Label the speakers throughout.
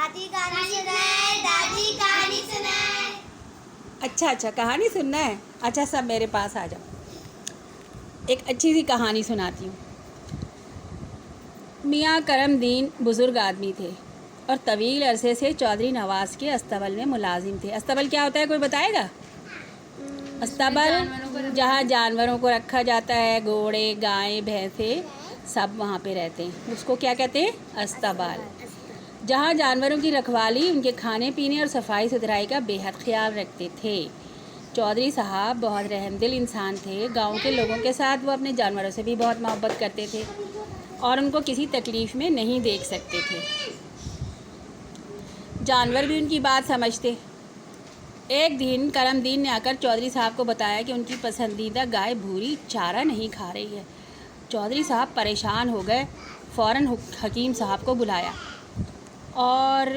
Speaker 1: दादी कहानी सुनाए, दादी कहानी सुनाए।
Speaker 2: अच्छा कहानी सुनना है। अच्छा सब मेरे पास आ जाओ। एक अच्छी सी कहानी सुनाती हूँ। मियाँ करमदीन बुज़ुर्ग आदमी थे और तवील अरसे से चौधरी नवाज़ के अस्तबल में मुलाजिम थे। अस्तबल क्या होता है, कोई बताएगा? अस्तबल जहाँ जानवरों को रखा जाता है, घोड़े गायें भैंसे सब वहाँ पे रहते हैं, उसको क्या कहते हैं? अस्तबल। जहाँ जानवरों की रखवाली, उनके खाने पीने और सफाई सुथराई का बेहद ख्याल रखते थे। चौधरी साहब बहुत रहमदिल इंसान थे। गांव के लोगों के साथ वो अपने जानवरों से भी बहुत मोहब्बत करते थे और उनको किसी तकलीफ़ में नहीं देख सकते थे। जानवर भी उनकी बात समझते। एक दिन करमदीन ने आकर चौधरी साहब को बताया कि उनकी पसंदीदा गाय भूरी चारा नहीं खा रही है। चौधरी साहब परेशान हो गए। फ़ौरन हकीम साहब को बुलाया और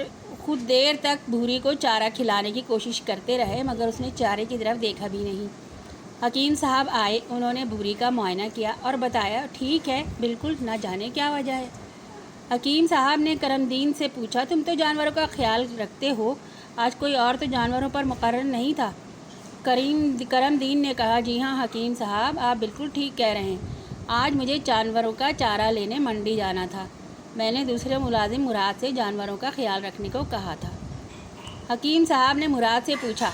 Speaker 2: खुद देर तक भूरी को चारा खिलाने की कोशिश करते रहे, मगर उसने चारे की तरफ देखा भी नहीं। हकीम साहब आए, उन्होंने भूरी का मुआयना किया और बताया ठीक है, बिल्कुल, ना जाने क्या वजह है। हकीम साहब ने करमदीन से पूछा, तुम तो जानवरों का ख्याल रखते हो, आज कोई और तो जानवरों पर मुकर्रर नहीं था? करमदीन ने कहा, जी हाँ हकीम साहब, आप बिल्कुल ठीक कह रहे हैं। आज मुझे जानवरों का चारा लेने मंडी जाना था। मैंने दूसरे मुलाजिम मुराद से जानवरों का ख्याल रखने को कहा था। हकीम साहब ने मुराद से पूछा,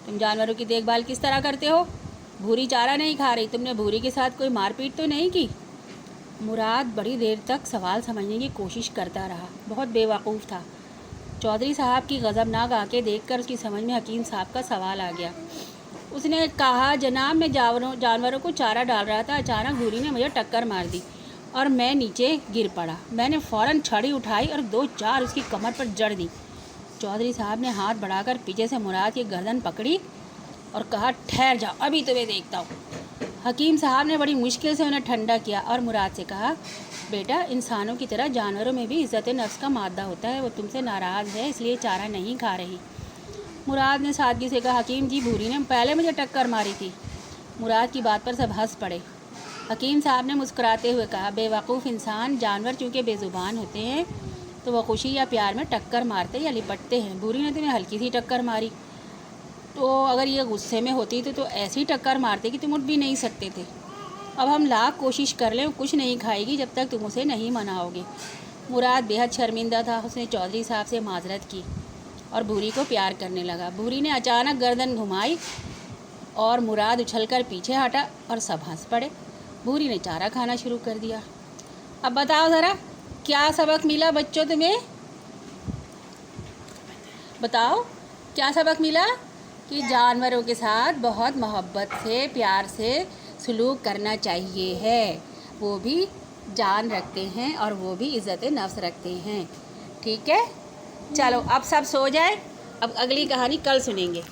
Speaker 2: तुम जानवरों की देखभाल किस तरह करते हो? भूरी चारा नहीं खा रही, तुमने भूरी के साथ कोई मारपीट तो नहीं की? मुराद बड़ी देर तक सवाल समझने की कोशिश करता रहा, बहुत बेवकूफ़ था। चौधरी साहब की गज़बनाक आंखें देखकर उसकी समझ में हकीम साहब का सवाल आ गया। उसने कहा, जनाब, मैं जानवरों को चारा डाल रहा था, अचानक भूरी ने मुझे टक्कर मार दी और मैं नीचे गिर पड़ा। मैंने फ़ौरन छड़ी उठाई और 2-4 उसकी कमर पर जड़ दी। चौधरी साहब ने हाथ बढ़ाकर पीछे से मुराद की गर्दन पकड़ी और कहा, ठहर जाओ, अभी तुम्हें देखता हूँ। हकीम साहब ने बड़ी मुश्किल से उन्हें ठंडा किया और मुराद से कहा, बेटा, इंसानों की तरह जानवरों में भी इज़्ज़त नफ्स का मादा होता है, वो तुमसे नाराज़ है इसलिए चारा नहीं खा रही। मुराद ने सादगी से कहा, हकीम जी, भूरी ने पहले मुझे टक्कर मारी थी। मुराद की बात पर सब हंस पड़े। हकीम साहब ने मुस्कुराते हुए कहा, बेवकूफ़ इंसान, जानवर चूँकि बेज़ुबान होते हैं तो वह खुशी या प्यार में टक्कर मारते या लिपटते हैं। भूरी ने तुम्हें हल्की सी टक्कर मारी, तो अगर ये गुस्से में होती तो ऐसी टक्कर मारते कि तुम उठ भी नहीं सकते थे। अब हम लाख कोशिश कर लें, कुछ नहीं खाएगी जब तक तुम उसे नहीं मनाओगे। मुराद बेहद शर्मिंदा था। उसने चौधरी साहब से माजरत की और भूरी को प्यार करने लगा। भूरी ने अचानक गर्दन घुमाई और मुराद उछलकर पीछे हटा और सब हंस पड़े। भूरी ने चारा खाना शुरू कर दिया। अब बताओ ज़रा, क्या सबक मिला बच्चों तुम्हें? बताओ, क्या सबक मिला? कि जानवरों के साथ बहुत मोहब्बत से, प्यार से सलूक करना चाहिए है। वो भी जान रखते हैं और वो भी इज़्ज़त नफ्स रखते हैं। ठीक है, चलो अब सब सो जाए, अब अगली कहानी कल सुनेंगे।